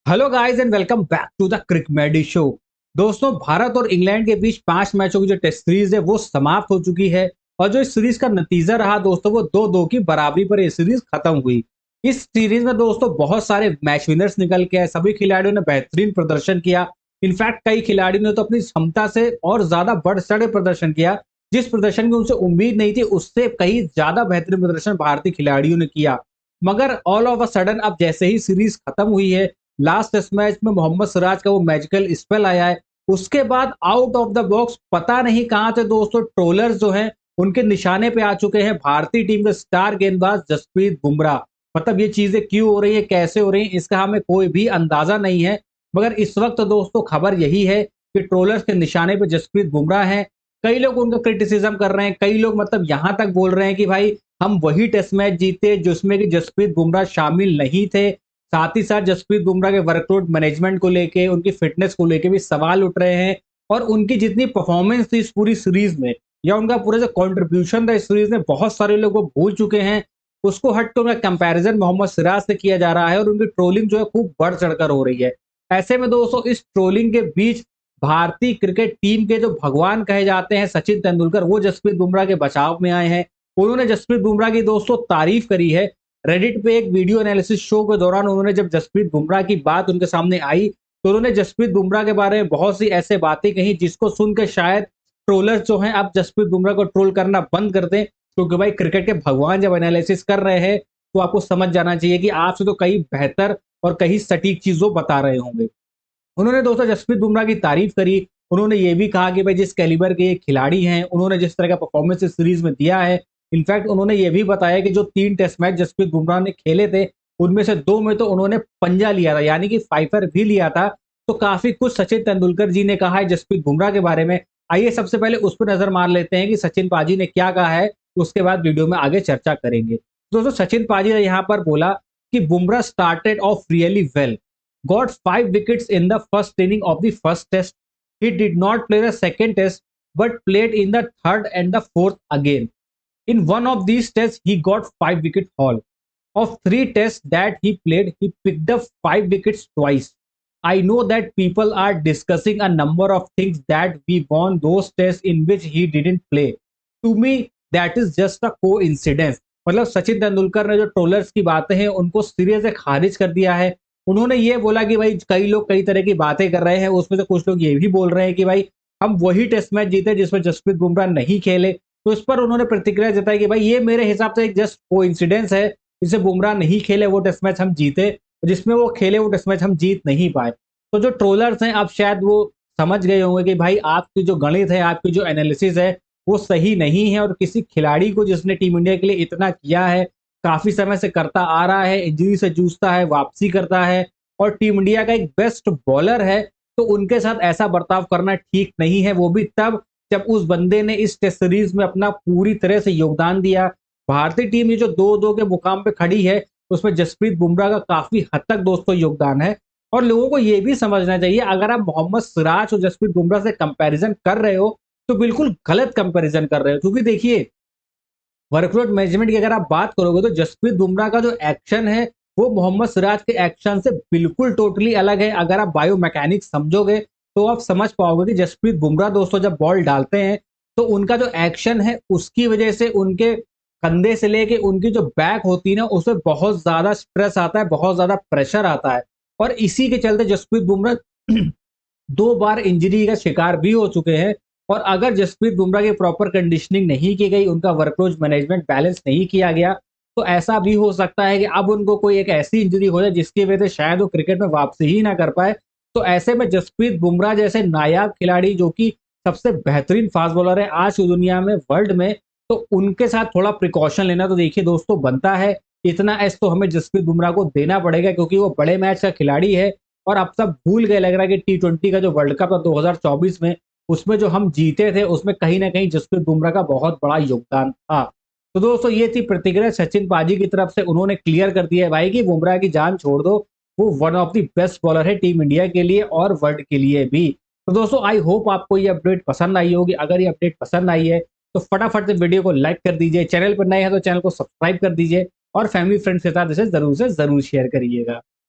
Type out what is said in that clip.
Hello guys and welcome back to the Crickmedy show. दोस्तों, भारत और England के बीच 5 मैचों की जो टेस्ट सीरीज है वो समाप्त हो चुकी है। और जो इस सीरीज का नतीजा रहा दोस्तों, वो 2-2 की बराबरी पर ये सीरीज खत्म हुई। इस सीरीज में दोस्तों बहुत सारे मैच विनर्स निकल के आए, सभी खिलाड़ियों ने बेहतरीन प्रदर्शन किया। इनफैक्ट कई खिलाड़ियों ने तो अपनी क्षमता से और ज्यादा बढ़ चढ़ प्रदर्शन किया। जिस प्रदर्शन की उनसे उम्मीद नहीं थी, उससे कहीं ज्यादा बेहतरीन प्रदर्शन भारतीय खिलाड़ियों ने किया। मगर ऑल ऑफ अ सडन अब जैसे ही सीरीज खत्म हुई है, लास्ट टेस्ट मैच में मोहम्मद सिराज का वो मैजिकल स्पेल आया है, उसके बाद आउट ऑफ द बॉक्स पता नहीं कहां से दोस्तों ट्रोलर्स जो हैं उनके निशाने पे आ चुके हैं भारतीय टीम के स्टार गेंदबाज जसप्रीत बुमराह। मतलब ये चीजें क्यों हो रही है, कैसे हो रही है, इसका हमें कोई भी अंदाजा नहीं है। मगर इस वक्त तो दोस्तों खबर यही है कि ट्रोलर्स के निशाने पे जसप्रीत बुमराह हैं। कई लोग उनका क्रिटिसिज्म कर रहे हैं, कई लोग मतलब यहां तक बोल रहे हैं कि भाई हम वही टेस्ट मैच जीते जिसमें कि जसप्रीत बुमराह शामिल नहीं थे। साथ ही साथ जसप्रीत बुमराह के वर्कलोड मैनेजमेंट को लेके, उनकी फिटनेस को लेके भी सवाल उठ रहे हैं। और उनकी जितनी परफॉर्मेंस थी इस पूरी सीरीज में, या उनका पूरा जो कंट्रीब्यूशन था इस सीरीज में, बहुत सारे लोग वो भूल चुके हैं। उसको हट के उनका कंपैरिजन मोहम्मद सिराज से किया जा रहा है और उनकी ट्रोलिंग जो है खूब बढ़ चढ़कर हो रही है। ऐसे में दोस्तों इस ट्रोलिंग के बीच भारतीय क्रिकेट टीम के जो भगवान कहे जाते हैं सचिन तेंदुलकर, वो जसप्रीत बुमराह के बचाव में आए हैं। उन्होंने जसप्रीत बुमराह की दोस्तों तारीफ करी है। रेडिट पे एक वीडियो एनालिसिस शो के दौरान उन्होंने जब जसप्रीत बुमराह की बात उनके सामने आई, तो उन्होंने जसप्रीत बुमराह के बारे में बहुत सी ऐसे बातें कही जिसको सुनकर शायद ट्रोलर्स जो हैं अब जसप्रीत बुमराह को ट्रोल करना बंद कर दें। क्योंकि भाई क्रिकेट के भगवान जब एनालिसिस कर रहे हैं तो आपको समझ जाना चाहिए कि आपसे तो कहीं बेहतर और कहीं सटीक चीजों बता रहे होंगे। उन्होंने दोस्तों जसप्रीत बुमराह की तारीफ करी। उन्होंने ये भी कहा कि भाई जिस कैलिबर के ये खिलाड़ी हैं, उन्होंने जिस तरह का परफॉर्मेंस इस सीरीज में दिया है। इनफैक्ट उन्होंने ये भी बताया कि जो 3 टेस्ट मैच जसप्रीत बुमराह ने खेले थे, उनमें से 2 में तो उन्होंने पंजा लिया था, यानी कि फाइफर भी लिया था। तो काफी कुछ सचिन तेंदुलकर जी ने कहा है जसप्रीत बुमराह के बारे में। आइए सबसे पहले उस पर नजर मार लेते हैं कि सचिन पाजी ने क्या कहा है। उसके बाद वीडियो में आगे चर्चा करेंगे। दोस्तों सचिन पाजी ने यहाँ पर बोला कि Bumrah started off really well, got 5 wickets in the first inning of the first test. He did not play the second test, but played in the third and the fourth again. In one of these tests, he got 5 wicket haul. Of 3 tests that he played, he picked up 5 wickets twice. I know that people are discussing a number of things that we won those tests in which he didn't play. To me, that is just a coincidence. मतलब सचिन तेंदुलकर ने जो trollers की बातें हैं उनको सिरे से खारिज कर दिया है। उन्होंने ये बोला कि भाई कई लोग कई तरह की बातें कर रहे हैं, उसमें से कुछ लोग ये भी बोल रहे हैं कि भाई हम वही टेस्ट मैच जीते जिसमें जसप्रीत बुमराह नहीं खेले। तो इस पर उन्होंने प्रतिक्रिया जताई कि भाई ये मेरे हिसाब से एक जस्ट कोइंसिडेंस है, जिससे बुमराह नहीं खेले वो टेस्ट मैच हम जीते, जिसमें वो खेले वो टेस्ट मैच हम जीत नहीं पाए। तो जो ट्रोलर्स हैं अब शायद वो समझ गए होंगे कि भाई आपकी जो गणित है, आपकी जो एनालिसिस है, वो सही नहीं है। और किसी खिलाड़ी को जिसने टीम इंडिया के लिए इतना किया है, काफी समय से करता आ रहा है, इंजरी से जूझता है, वापसी करता है, और टीम इंडिया का एक बेस्ट बॉलर है, तो उनके साथ ऐसा बर्ताव करना ठीक नहीं है। वो भी तब जब उस बंदे ने इस टेस्ट सीरीज में अपना पूरी तरह से योगदान दिया। भारतीय टीम ये जो 2-2 के मुकाम पे खड़ी है, उसमें जसप्रीत बुमराह का काफी हद तक दोस्तों योगदान है। और लोगों को ये भी समझना चाहिए, अगर आप मोहम्मद सिराज और जसप्रीत बुमराह से कंपैरिजन कर रहे हो तो बिल्कुल गलत कंपैरिजन कर रहे हो। क्योंकि देखिए, वर्कलोड मैनेजमेंट की अगर आप बात करोगे तो जसप्रीत बुमराह का जो एक्शन है वो मोहम्मद सिराज के एक्शन से बिल्कुल टोटली अलग है। अगर आप बायो मैकेनिक्स समझोगे तो आप समझ पाओगे कि जसप्रीत बुमराह दोस्तों जब बॉल डालते हैं तो उनका जो एक्शन है उसकी वजह से उनके कंधे से लेके उनकी जो बैक होती है ना, उसमें बहुत ज्यादा स्ट्रेस आता है, बहुत ज्यादा प्रेशर आता है। और इसी के चलते जसप्रीत बुमराह 2 बार इंजरी का शिकार भी हो चुके हैं। और अगर जसप्रीत बुमराह की प्रॉपर कंडीशनिंग नहीं की गई, उनका वर्कलोड मैनेजमेंट बैलेंस नहीं किया गया, तो ऐसा भी हो सकता है कि अब उनको कोई एक ऐसी इंजरी हो जाए जिसकी वजह से शायद वो क्रिकेट में वापसी ही ना कर पाए। तो ऐसे में जसप्रीत बुमराह जैसे नायाब खिलाड़ी, जो कि सबसे बेहतरीन फास्ट बॉलर है आज की दुनिया में, वर्ल्ड में, तो उनके साथ थोड़ा प्रिकॉशन लेना तो देखिए दोस्तों बनता है। इतना एस तो हमें जसप्रीत बुमराह को देना पड़ेगा, क्योंकि वो बड़े मैच का खिलाड़ी है। और अब सब भूल गए लग रहा है कि T20 का जो वर्ल्ड कप था 2024 में, उसमें जो हम जीते थे उसमें कहीं ना कहीं जसप्रीत बुमराह का बहुत बड़ा योगदान था। तो दोस्तों ये थी प्रतिक्रिया सचिन पाजी की तरफ से। उन्होंने क्लियर कर दिया है भाई कि बुमराह की जान छोड़ दो, वो one of the best bowler है टीम इंडिया के लिए और वर्ल्ड के लिए भी। तो दोस्तों आई होप आपको ये अपडेट पसंद आई होगी। अगर ये अपडेट पसंद आई है तो फटाफट से वीडियो को लाइक कर दीजिए, चैनल पर नए हैं तो चैनल को सब्सक्राइब कर दीजिए, और फैमिली फ्रेंड्स के साथ इसे जरूर से जरूर शेयर करिएगा।